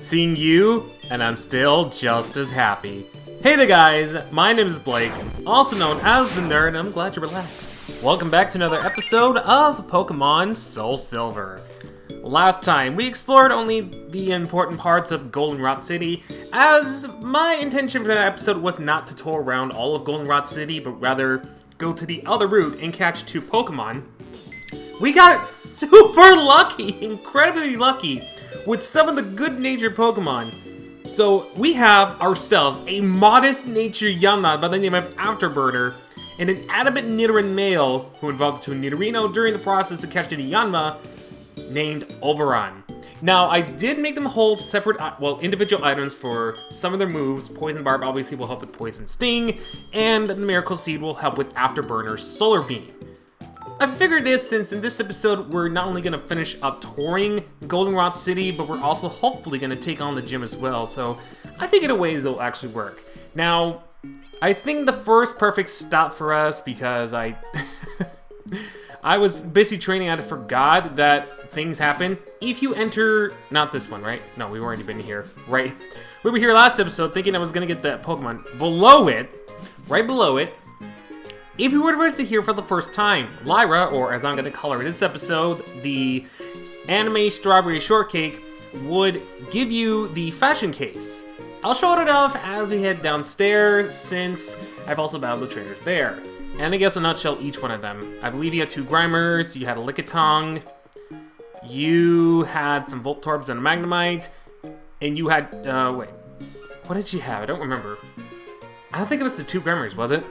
seeing you, and I'm still just as happy. Hey there guys, my name is Blake, also known as the Nerd, and I'm glad you're relaxed. Welcome back to another episode of Pokémon SoulSilver. Last time, we explored only the important parts of Goldenrod City, as my intention for that episode was not to tour around all of Goldenrod City, but rather go to the other route and catch 2 Pokémon. We got super lucky, incredibly lucky, with some of the good-natured Pokémon. So we have ourselves a modest-natured Yanma by the name of Afterburner, and an adamant Nidoran male who evolved to a Nidorino during the process of catching a Yanma named Oberon. Now, I did make them hold separate, individual items for some of their moves. Poison Barb obviously will help with Poison Sting, and the Miracle Seed will help with Afterburner's Solar Beam. I figured this since in this episode we're not only going to finish up touring Goldenrod City, but we're also hopefully going to take on the gym as well, so I think in a way it'll actually work. Now, I think the first perfect stop for us, because I was busy training, I forgot that things happen. If you enter, not this one, right? No, we've already been here, right? We were here last episode thinking I was going to get that Pokemon. Below it, right below it, if you were to visit here for the first time, Lyra, or as I'm going to call her in this episode, the anime strawberry shortcake, would give you the fashion case. I'll show it off as we head downstairs, since I've also battled the trainers there. And I guess in a nutshell, each one of them. I believe you had 2 Grimers, you had a Lickitung, you had some Voltorbs and a Magnemite, and you had, wait, what did you have? I don't remember. I don't think it was the 2 Grimers, was it?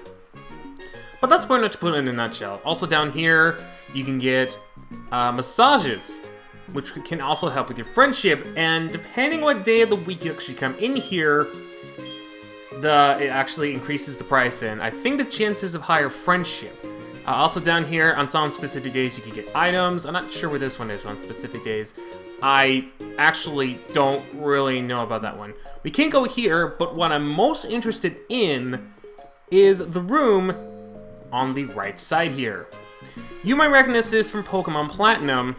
But that's pretty much put it in a nutshell. Also down here, you can get massages, which can also help with your friendship. And depending what day of the week you actually come in here, it actually increases the price. And I think the chances of higher friendship. Also down here, on some specific days, you can get items. I'm not sure where this one is on specific days. I actually don't really know about that one. We can't go here, but what I'm most interested in is the room on the right side here. You might recognize this from Pokemon Platinum,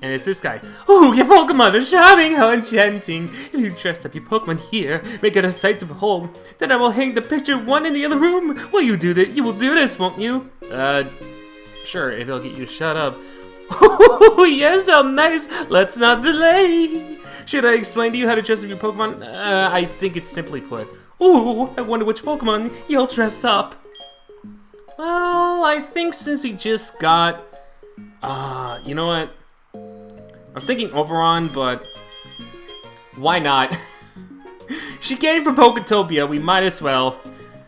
and it's this guy. Ooh, your Pokemon are charming, how enchanting. If you dress up your Pokemon here, make it a sight to behold, then I will hang the picture one in the other room. Will you do that? You will do this, won't you? Sure, if it'll get you to shut up. Ooh, yes, how nice. Let's not delay. Should I explain to you how to dress up your Pokemon? I think it's simply put. Ooh, I wonder which Pokemon you'll dress up. Well, I think since we just got, you know what? I was thinking Oberon, but why not? She came from Poketopia, we might as well.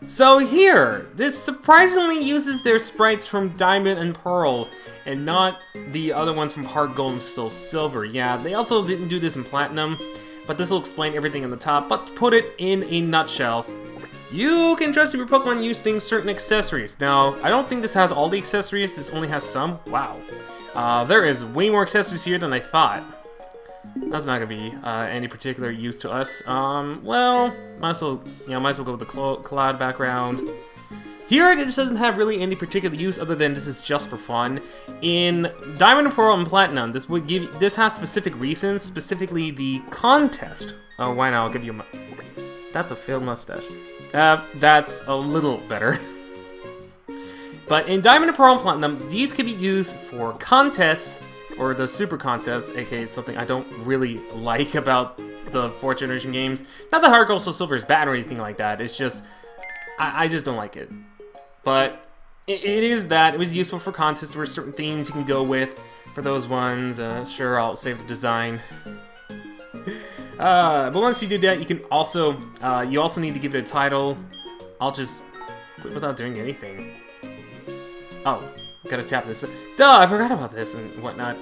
So here, this surprisingly uses their sprites from Diamond and Pearl, and not the other ones from Heart Gold and SoulSilver. Yeah, they also didn't do this in Platinum, but this will explain everything on the top. But to put it in a nutshell, you can dress up your Pokemon using certain accessories. Now, I don't think this has all the accessories, this only has some. Wow. There is way more accessories here than I thought. That's not gonna be any particular use to us. Well, might as well go with the cloud background. Here, this doesn't have really any particular use other than this is just for fun. In Diamond and Pearl and Platinum, this has specific reasons, specifically the contest. Oh, why not? I'll give you that's a failed mustache. That's a little better. But in Diamond and Pearl and Platinum, these can be used for contests, or the Super Contests, aka something I don't really like about the 4th generation games. Not that Heart Gold SoulSilver is bad or anything like that, it's just, I just don't like it. But it is that, it was useful for contests, there were certain themes you can go with for those ones. Sure, I'll save the design. But once you do that, you can also, you also need to give it a title. I'll just quit without doing anything. Oh, gotta tap this. Duh, I forgot about this and whatnot.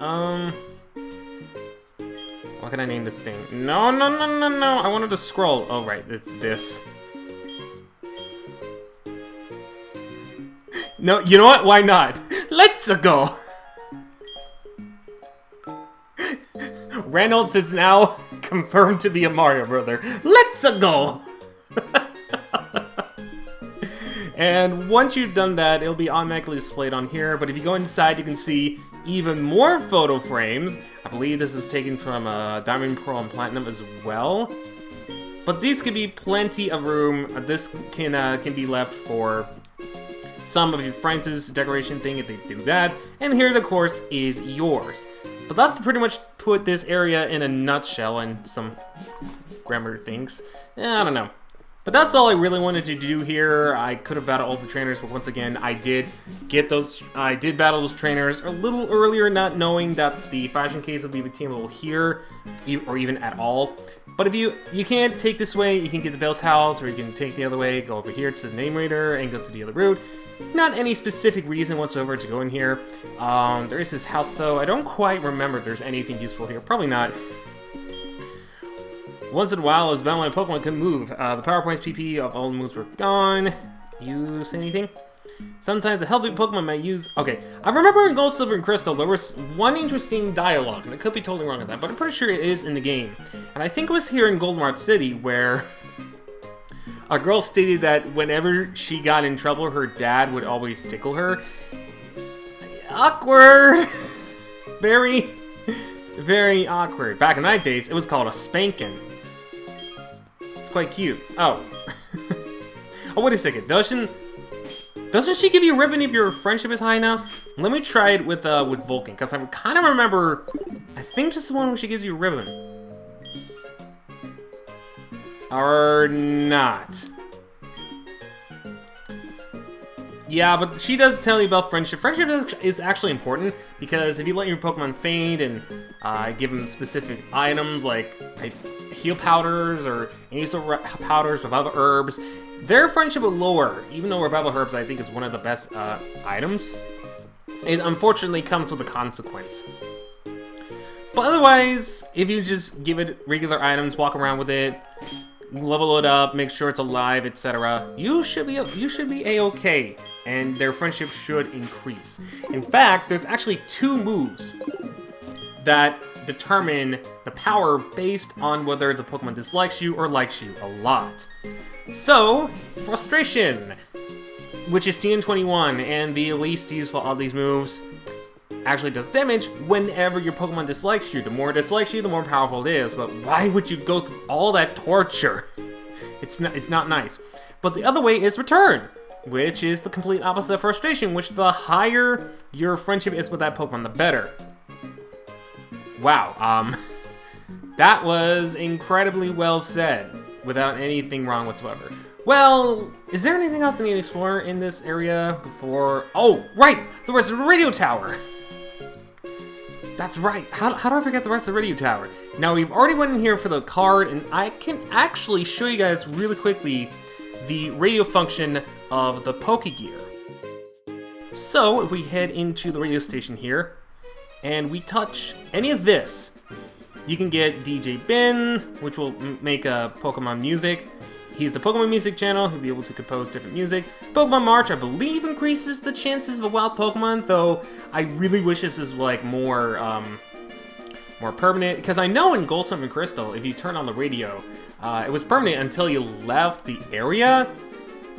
What can I name this thing? No, I wanted to scroll. Oh, right, it's this. No, you know what? Why not? Let's go! Reynolds is now confirmed to be a Mario brother. Let's go! And once you've done that, it'll be automatically displayed on here. But if you go inside, you can see even more photo frames I believe this is taken from Diamond, Pearl, and Platinum as well. But these could be plenty of room. This can be left for some of your friends' decoration thing if they do that. And here, of course, is yours. But that's pretty much put this area in a nutshell and some grammar things. I don't know. But that's all I really wanted to do here. I could have battled all the trainers, but once again, I did battle those trainers a little earlier, not knowing that the fashion case would be attainable here, or even at all. But if you can't take this way, you can get the Bell's house, or you can take the other way, go over here to the name reader, and go to the other route. Not any specific reason whatsoever to go in here. There is this house, though. I don't quite remember if there's anything useful here. Probably not. Once in a while, as battling Pokemon could move. The power points PP of all the moves were gone. You say anything? Sometimes a healthy Pokemon might use... Okay, I remember in Gold, Silver, and Crystal, there was one interesting dialogue, and I could be totally wrong with that, but I'm pretty sure it is in the game. And I think it was here in Goldenrod City, where a girl stated that whenever she got in trouble, her dad would always tickle her. Awkward! Very, very awkward. Back in my days, it was called a spanking. It's quite cute. Oh. Oh, wait a second. Doesn't she give you a ribbon if your friendship is high enough? Let me try it with Vulcan, because I kind of remember... I think this is the one where she gives you a ribbon. Or not. Yeah, but she does tell you about friendship. Friendship is actually important, because if you let your Pokemon faint and give them specific items like heal powders or any sort of powders with other herbs, their friendship will lower, even though Revival Herbs I think is one of the best items. It unfortunately comes with a consequence. But otherwise, if you just give it regular items, walk around with it, level it up, make sure it's alive, etc., you should be a-okay, and their friendship should increase. In fact, there's actually 2 moves that determine the power based on whether the Pokemon dislikes you or likes you a lot. So, Frustration, which is TN21, and the least useful of these moves, actually does damage whenever your Pokemon dislikes you. The more it dislikes you, the more powerful it is, but why would you go through all that torture? It's not nice. But the other way is Return, which is the complete opposite of Frustration, which the higher your friendship is with that Pokemon, the better. Wow, that was incredibly well said, without anything wrong whatsoever. Well, is there anything else I need to explore in this area before... Oh, right! The rest of the radio tower! That's right. How do I forget the rest of the radio tower? Now, we've already went in here for the card, and I can actually show you guys really quickly the radio function of the Pokegear. So, if we head into the radio station here, and we touch any of this, you can get DJ Ben, which will make Pokemon music. He's the Pokemon music channel. He'll be able to compose different music. Pokemon March, I believe, increases the chances of a wild Pokemon, though I really wish this is like more permanent. Because I know in Gold, Silver, and Crystal, if you turn on the radio, it was permanent until you left the area.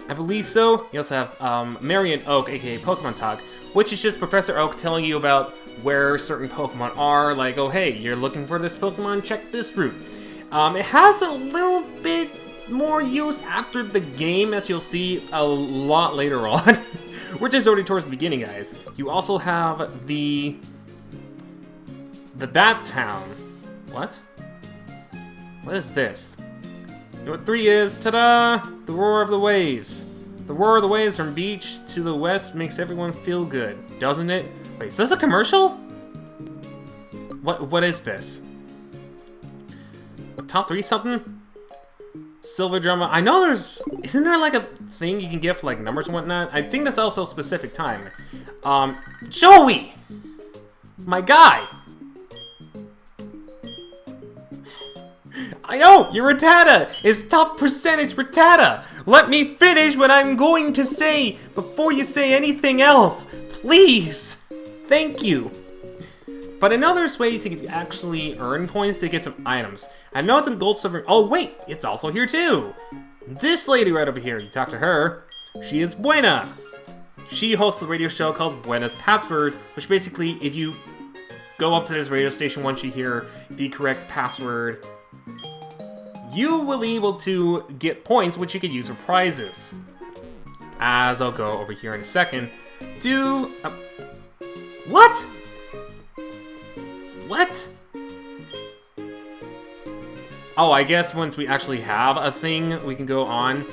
I believe so. You also have Marion Oak, aka Pokemon Talk, which is just Professor Oak telling you about where certain Pokemon are, like, oh hey, you're looking for this Pokemon, check this route. It has a little bit more use after the game, as you'll see a lot later on. We're just already towards the beginning, guys. You also have the Bat Town. What? What is this? You know what 3 is? Ta-da! The Roar of the Waves. The roar of the waves from beach to the west makes everyone feel good, doesn't it? Wait, is this a commercial? What is this? Top 3 something? Silver Drama. I know isn't there like a thing you can get for like numbers and whatnot? I think that's also a specific time. Joey! My guy! I know! You're Rattata! It's top percentage Rattata! Let me finish what I'm going to say before you say anything else! Please! Thank you! But I know there's ways you can actually earn points to get some items. I know it's in Gold, Silver... Oh wait! It's also here too! This lady right over here, you talk to her. She is Buena! She hosts a radio show called Buena's Password, which basically, if you go up to this radio station once you hear the correct password, you will be able to get points which you could use for prizes. As I'll go over here in a second. What? What? Oh, I guess once we actually have a thing, we can go on.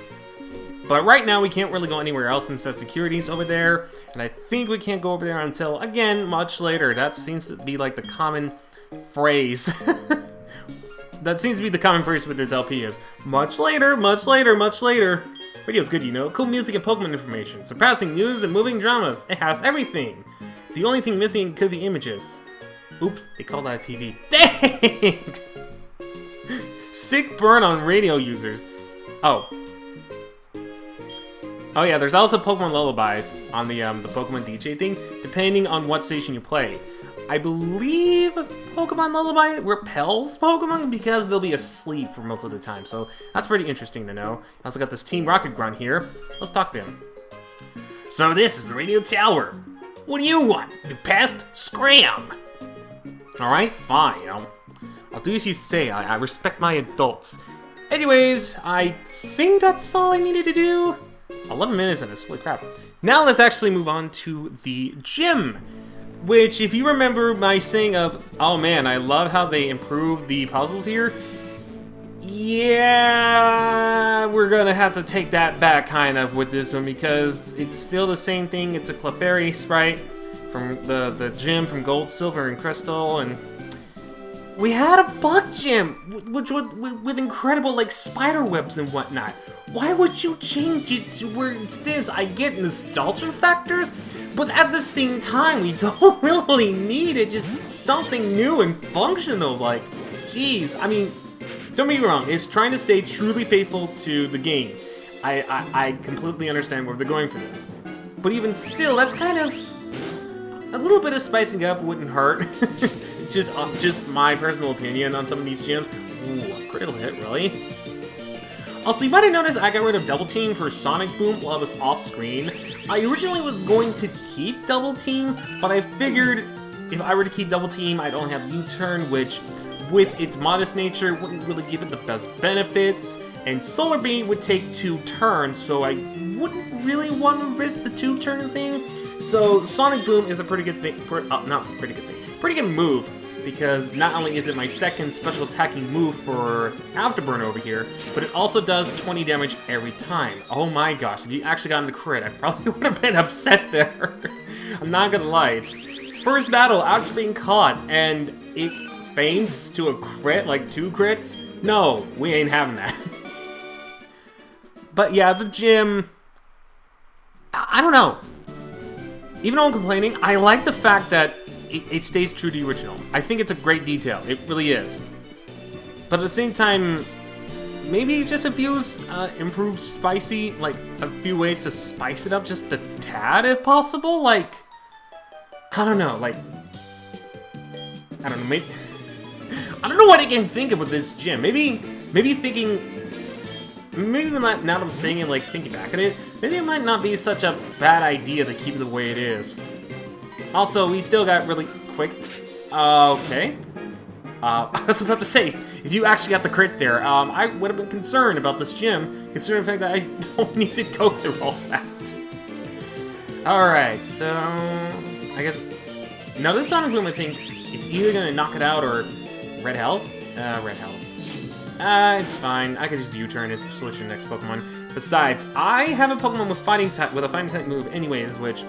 But right now, we can't really go anywhere else since that security's over there. And I think we can't go over there until, again, much later. That seems to be like the common phrase. That seems to be the common phrase with this LP is, much later, much later, much later. Radio's good, you know. Cool music and Pokemon information. Surpassing news and moving dramas. It has everything. The only thing missing could be images. Oops, they called that a TV. Dang! Sick burn on radio users. Oh. Oh yeah, there's also Pokemon lullabies on the Pokemon DJ thing, depending on what station you play. I believe Pokemon Lullaby repels Pokemon because they'll be asleep for most of the time, so that's pretty interesting to know. I also got this Team Rocket Grunt here. Let's talk to him. So this is the radio tower. What do you want? You pest? Scram! Alright, fine. I'll do as you say. I respect my adults. Anyways, I think that's all I needed to do. 11 minutes in this, holy crap. Now let's actually move on to the gym. Which, if you remember my saying of, oh man, I love how they improved the puzzles here. Yeah, we're gonna have to take that back kind of with this one because it's still the same thing. It's a Clefairy sprite from the gym from Gold, Silver, and Crystal, and we had a bug gym which with incredible like spider webs and whatnot. Why would you change it to where it's this? I get nostalgia factors, but at the same time, we don't really need it. Just something new and functional. Like, geez, I mean, don't get me wrong. It's trying to stay truly faithful to the game. I completely understand where they're going for this. But even still, that's kind of a little bit of spicing up wouldn't hurt. just my personal opinion on some of these gyms. Ooh, a critical hit, really? Also, you might have noticed I got rid of Double Team for Sonic Boom while I was off screen. I originally was going to keep Double Team, but I figured if I were to keep Double Team, I'd only have U-Turn, which, with its modest nature, wouldn't really give it the best benefits. And Solar Beam would take 2 turns, so I wouldn't really want to risk the 2-turn thing. So Sonic Boom is a pretty good thing, pretty good move. Because not only is it my second special attacking move for Afterburn over here, but it also does 20 damage every time. Oh my gosh, if you actually got into crit, I probably would have been upset there. I'm not gonna lie, it's first battle after being caught, and it faints to a crit, like 2 crits? No, we ain't having that. But yeah, the gym, I don't know. Even though I'm complaining, I like the fact that it stays true to the original. I think it's a great detail. It really is. But at the same time, maybe just a few improved spicy, like a few ways to spice it up just a tad if possible. Like, I don't know, like, I don't know, maybe, I don't know what I can think of with this gym. Maybe now that I'm saying it, like thinking back at it, maybe it might not be such a bad idea to keep it the way it is. Also, we still got really quick. Okay. I was about to say, if you actually got the crit there, I would have been concerned about this gym, considering the fact that I don't need to go through all that. Alright, so I guess now this Sonic Boom, I think it's either gonna knock it out or red health. Red health. It's fine. I could just U-turn it, switch to the next Pokemon. Besides, I have a Pokemon with a fighting type move, anyways, which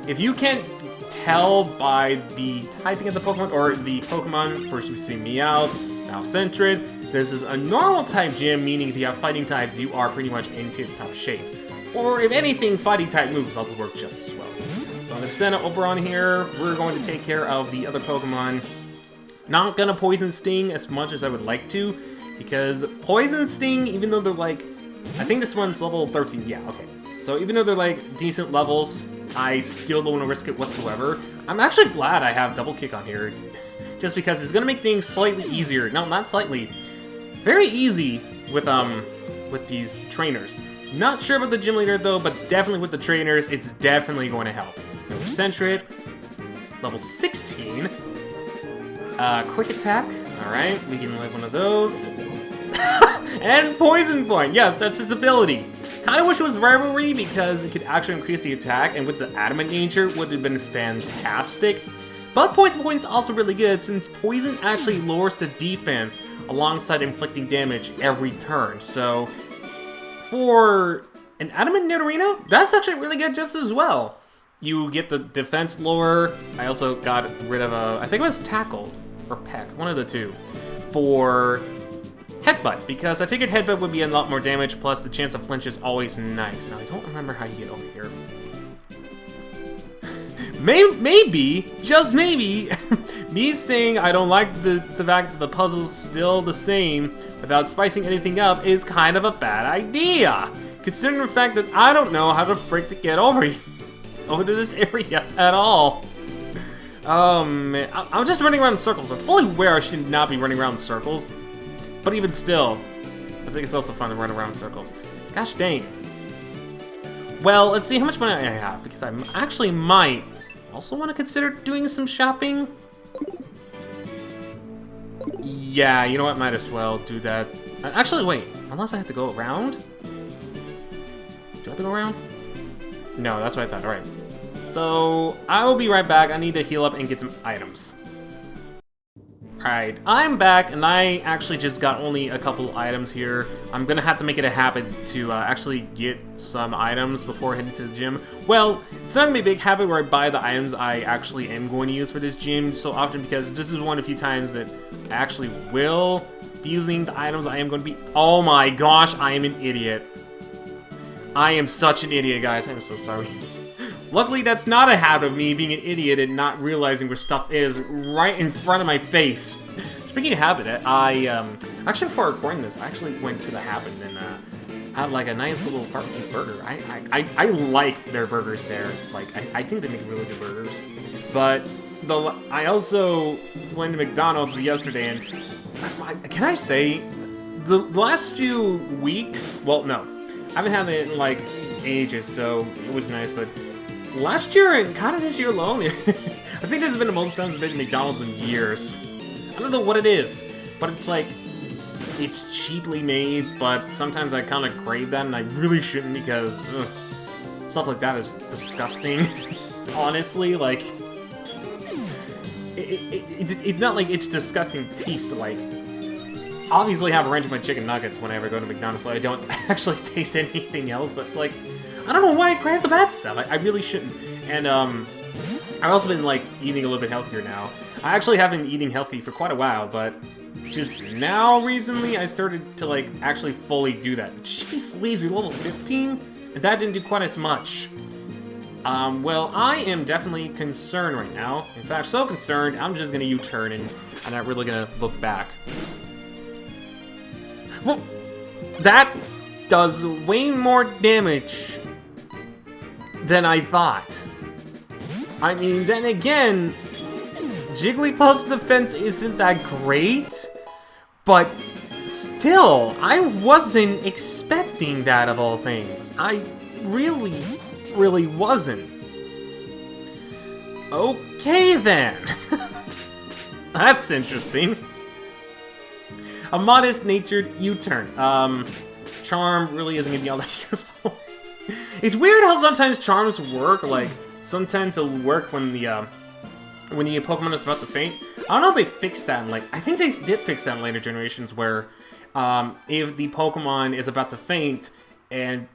if you can't tell by the typing of the Pokemon, or the Pokemon, first we see Meowth, now Sentret. This is a normal type gym, meaning if you have fighting types, you are pretty much into the top shape. Or if anything, fighting type moves also work just as well. So I'm going to send it over on here. We're going to take care of the other Pokemon. Not going to Poison Sting as much as I would like to, because Poison Sting, even though they're like, I think this one's level 13, yeah, okay. So even though they're like decent levels, I still don't want to risk it whatsoever. I'm actually glad I have Double Kick on here, just because it's going to make things slightly easier. No, not slightly. Very easy with these trainers. Not sure about the gym leader though, but definitely with the trainers, it's definitely going to help. Sentret, level 16. Quick attack. Alright, we can live one of those. And poison point. Yes, that's its ability. Kinda wish it was rivalry because it could actually increase the attack, and with the adamant nature would have been fantastic. But poison point's also really good since poison actually lowers the defense alongside inflicting damage every turn. So for an adamant Nidorino, that's actually really good just as well. You get the defense lower. I also got rid of I think it was tackle or peck, one of the two, for headbutt, because I figured headbutt would be a lot more damage, plus the chance of flinch is always nice. Now, I don't remember how you get over here. Maybe, just maybe, me saying I don't like the fact that the puzzle's still the same without spicing anything up is kind of a bad idea, considering the fact that I don't know how the frick to get over to this area at all. Man, I'm just running around in circles. I'm fully aware I should not be running around in circles. But even still, I think it's also fun to run around in circles. Gosh dang. Well, let's see how much money I have, because I actually might also want to consider doing some shopping. Yeah, you know what? Might as well do that. Actually, wait. Unless I have to go around? Do I have to go around? No, that's what I thought. Alright. So, I will be right back. I need to heal up and get some items. Alright, I'm back, and I actually just got only a couple items here. I'm gonna have to make it a habit to actually get some items before heading to the gym. Well, it's not gonna be a big habit where I buy the items I actually am going to use for this gym so often, because this is one of the few times that I actually will be using the items I am going to be... Oh my gosh, I am an idiot. I am such an idiot, guys. I'm so sorry. Luckily, that's not a habit of me being an idiot and not realizing where stuff is right in front of my face. Speaking of habit, actually before recording this, I actually went to the Habit and had like a nice little barbecue burger. I like their burgers there. Like, I think they make really good burgers. But I also went to McDonald's yesterday, and can I say, the last few weeks, well, no, I haven't had it in like ages, so it was nice, but last year and kind of this year alone, I think this has been the most times I've been to McDonald's in years. I don't know what it is, but it's like, it's cheaply made, but sometimes I kind of crave that, and I really shouldn't, because stuff like that is disgusting. Honestly, like, it's not like it's disgusting taste. Like, obviously I have a ranch of my chicken nuggets whenever I go to McDonald's, so I don't actually taste anything else, but it's like, I don't know why I crave the bad stuff. I really shouldn't. And I've also been like eating a little bit healthier now. I actually have been eating healthy for quite a while, but just now recently I started to like actually fully do that. Jeez Louise, we're level 15? And that didn't do quite as much. Well, I am definitely concerned right now. In fact, so concerned, I'm just gonna U-turn and I'm not really gonna look back. Well, that does way more damage than I thought. I mean, then again, Jigglypuff's defense isn't that great, but still, I wasn't expecting that of all things. I really wasn't. Okay then. That's interesting. A modest-natured U-turn. Charm really isn't gonna be all that useful. It's weird how sometimes charms work, like, sometimes it'll work when the Pokemon is about to faint. I don't know if they fixed that in, like, I think they did fix that in later generations, where, if the Pokemon is about to faint, and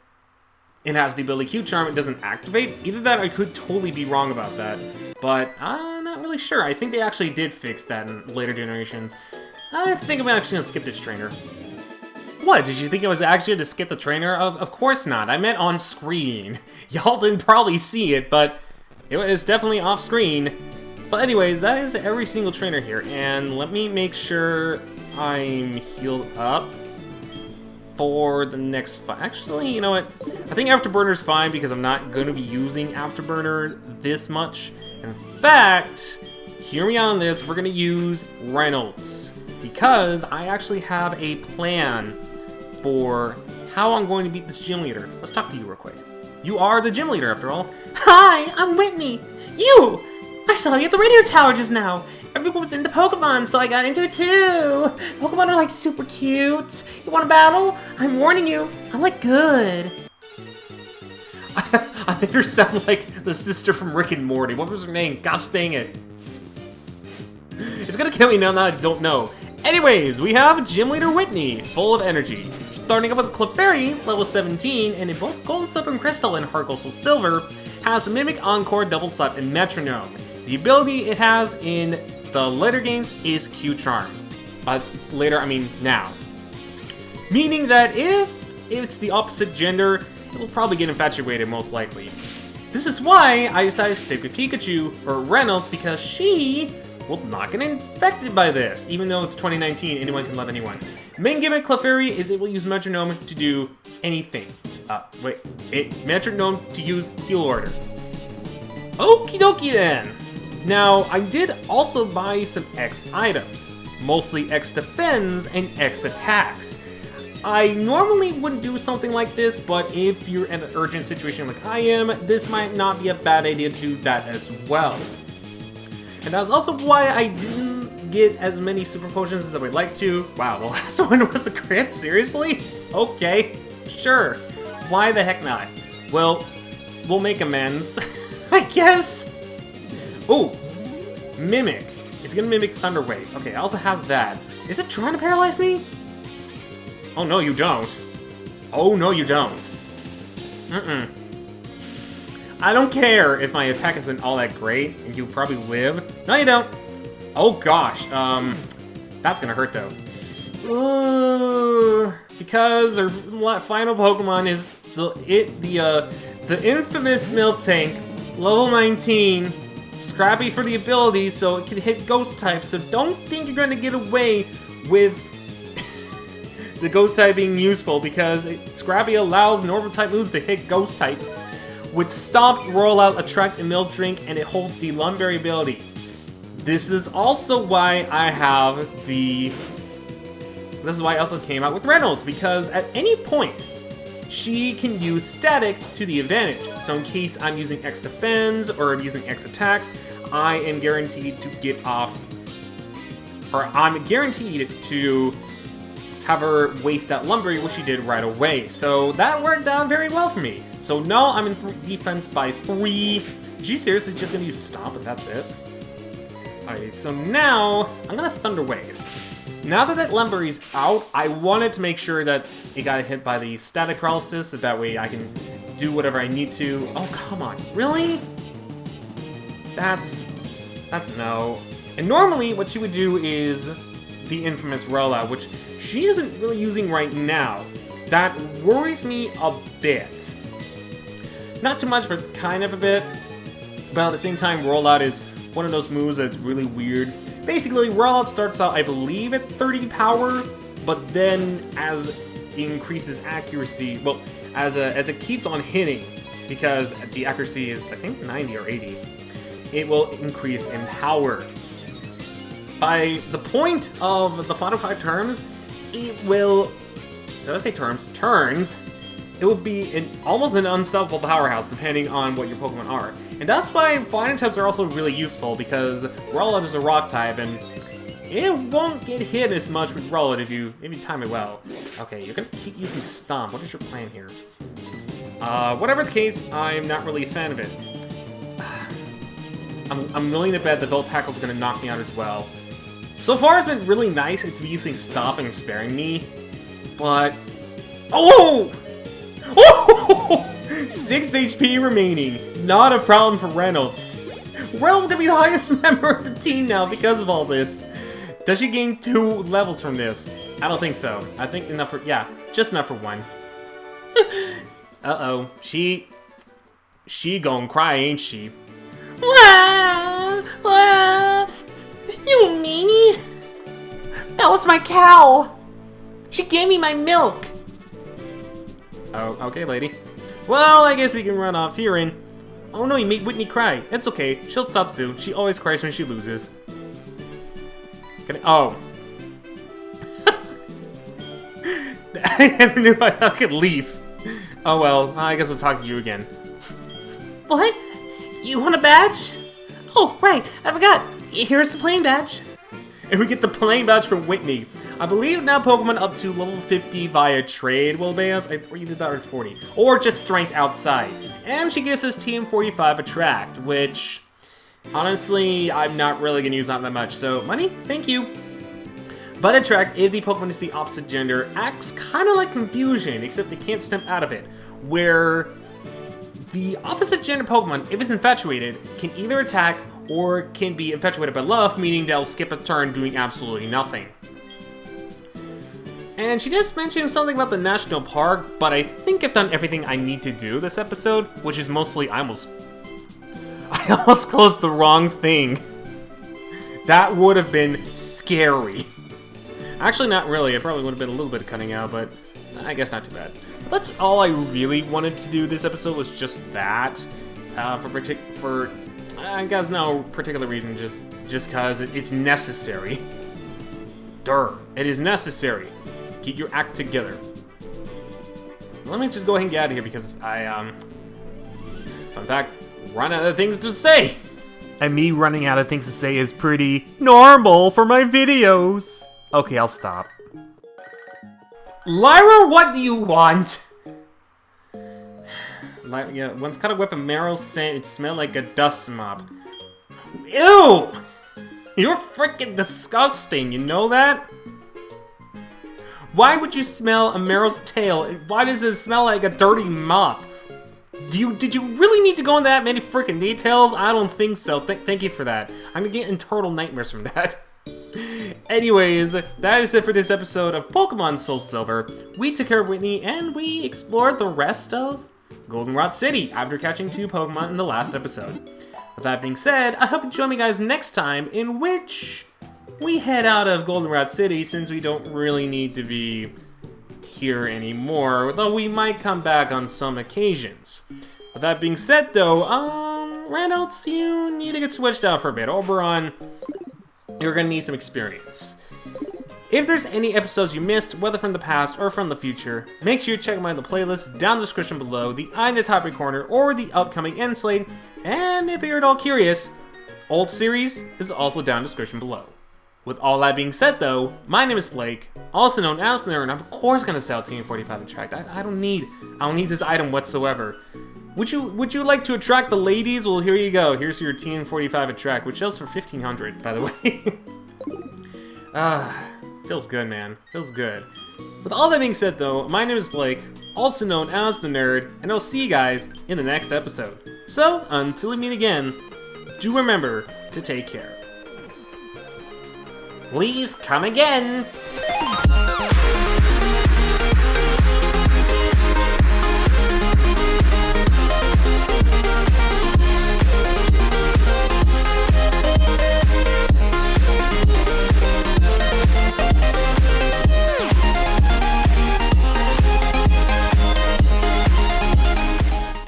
it has the ability Q-Charm, it doesn't activate. Either that, I could totally be wrong about that, but I'm not really sure. I think they actually did fix that in later generations. I think I'm actually gonna skip this trainer. What, did you think I was actually going to skip the trainer? Of course not. I meant on screen. Y'all didn't probably see it, but it was definitely off screen. But anyways, that is every single trainer here. And let me make sure I'm healed up for the next fight. Actually, you know what? I think Afterburner's fine because I'm not going to be using Afterburner this much. In fact, hear me on this, we're going to use Reynolds, because I actually have a plan for how I'm going to beat this gym leader. Let's talk to you real quick. You are the gym leader, after all. Hi, I'm Whitney. You! I saw you at the radio tower just now. everyone was into Pokemon, so I got into it too. Pokemon are like super cute. You want a battle? I'm warning you, I'm like good. I made her sound like the sister from Rick and Morty. What was her name? Gosh dang it. It's gonna kill me now that I don't know. Anyways, we have Gym Leader Whitney, full of energy. Starting up with Clefairy, level 17, and in both Gold, Silver, and Crystal and Heart Gold, SoulSilver, has Mimic, Encore, Double Slap, and Metronome. The ability it has in the later games is Q-Charm. Later, I mean now. Meaning that if it's the opposite gender, it will probably get infatuated, most likely. This is why I decided to stick with Pikachu, or Reynolds, because she will not get infected by this. Even though it's 2019, anyone can love anyone. Main gimmick Clefairy is it will use Metronome to do anything. Metronome to use Heal Order. Okie dokie then! Now, I did also buy some X items. Mostly X defends and X attacks. I normally wouldn't do something like this, but if you're in an urgent situation like I am, this might not be a bad idea to do that as well. And that's also why I didn't get as many super potions as I would like to. Wow, the last one was a crit? Seriously? Okay, sure. Why the heck not? Well, we'll make amends, I guess. Oh, Mimic. It's gonna mimic Thunder Wave. Okay, it also has that. Is it trying to paralyze me? Oh no, you don't. Oh no, you don't. I don't care if my attack isn't all that great, and you probably live. No, you don't. Oh gosh, that's gonna hurt though. Ooh, because our final Pokemon is the infamous Miltank, level 19, scrappy for the ability, so it can hit Ghost types. So don't think you're gonna get away with the Ghost type being useful, because Scrappy allows normal type moves to hit Ghost types. With Stomp, Roll Out, Attract, and Milk Drink, and it holds the Lumberry ability. This is also why I have the... This is why I also came out with Reynolds, because at any point, she can use Static to the advantage. So in case I'm using X Defense, or I'm using X Attacks, I am guaranteed to get off... Or I'm guaranteed to have her waste that Lumberry, which she did right away. So that worked out very well for me. So now I'm in defense by 3. She seriously just gonna use Stomp and that's it? Okay, so now I'm gonna Thunder Wave. Now that Lumberry's out, I wanted to make sure that it got hit by the Static Paralysis, so that way I can do whatever I need to. Oh, come on. Really? That's no. And normally what she would do is the infamous Rollout, which she isn't really using right now. That worries me a bit. Not too much, but kind of a bit. But at the same time, Rollout is one of those moves that's really weird. Basically, Rollout starts out, I believe, at 30 power, but then as it increases accuracy, well, as it keeps on hitting, because the accuracy is, I think, 90 or 80, it will increase in power. By the point of the final 5 turns, it will... Did I say terms? Turns. It will be almost an unstoppable powerhouse depending on what your Pokemon are. And that's why Flying types are also really useful, because Rollout is a rock type and it won't get hit as much with Rollout if you time it well. Okay, you're gonna keep using Stomp. What is your plan here? Whatever the case, I'm not really a fan of it. I'm willing to bet that Volt Tackle's gonna knock me out as well. So far it's been really nice to be using Stomp and sparing me, but... Oh! Oh! 6 HP remaining. Not a problem for Reynolds. Reynolds gonna be the highest member of the team now because of all this. Does she gain 2 levels from this? I don't think so. I think enough for... Yeah, just enough for 1. Uh-oh. She gon' cry, ain't she? Wah, wah. You meanie! That was my cow! She gave me my milk! Oh, okay, lady. Well, I guess we can run off here and... Oh no, you made Whitney cry. It's okay. She'll stop soon. She always cries when she loses. Oh. I never knew I could leave. Oh well, I guess we'll talk to you again. What? You want a badge? Oh, right, I forgot. Here's the playing badge. And we get the playing badge from Whitney. I believe now Pokemon up to level 50 via trade will be us. Or either that or it's 40. Or just strength outside. And she gives us Team 45 Attract, which, honestly, I'm not really going to use that much. So, money, thank you. But Attract, if the Pokemon is the opposite gender, acts kind of like Confusion, except they can't step out of it. Where the opposite gender Pokemon, if it's infatuated, can either attack or can be infatuated by love, meaning they'll skip a turn doing absolutely nothing. And she just mentioned something about the national park, but I think I've done everything I need to do this episode, which is mostly I almost closed the wrong thing. That would have been scary. Actually, not really. It probably would have been a little bit of cutting out, but I guess not too bad. That's all I really wanted to do this episode, was just that. For I guess no particular reason, just because it's necessary. It is necessary. Keep your act together. Let me just go ahead and get out of here because fun fact, run out of things to say. And me running out of things to say is pretty normal for my videos. Okay, I'll stop. Lyra, what do you want? Yeah, once caught a whiff of marrow scent, it smelled like a dust mop. Ew! You're freaking disgusting, you know that? Why would you smell a Meryl's tail? And why does it smell like a dirty mop? Did you really need to go into that many freaking details? I don't think so. Thank you for that. I'm gonna get in total nightmares from that. Anyways, that is it for this episode of Pokemon SoulSilver. We took care of Whitney and we explored the rest of Goldenrod City after catching 2 Pokemon in the last episode. With that being said, I hope you join me guys next time, in which we head out of Goldenrod City since we don't really need to be here anymore, though we might come back on some occasions. With that being said though, Randolphs, you need to get switched out for a bit. Oberon, you're gonna need some experience. If there's any episodes you missed, whether from the past or from the future, make sure you check out the playlist down in the description below, the eye in the top right corner, or the upcoming end slate. And if you're at all curious, old series is also down in the description below. With all that being said though, my name is Blake, also known as Nerd, and I'm of course gonna sell Team 45 Attract. I don't need this item whatsoever. Would you like to attract the ladies? Well, here you go. Here's your Team 45 Attract, which sells for 1,500, by the way. Feels good, man. Feels good. With all that being said though, my name is Blake, also known as the Nerd, and I'll see you guys in the next episode. So, until we meet again, do remember to take care. Please come again.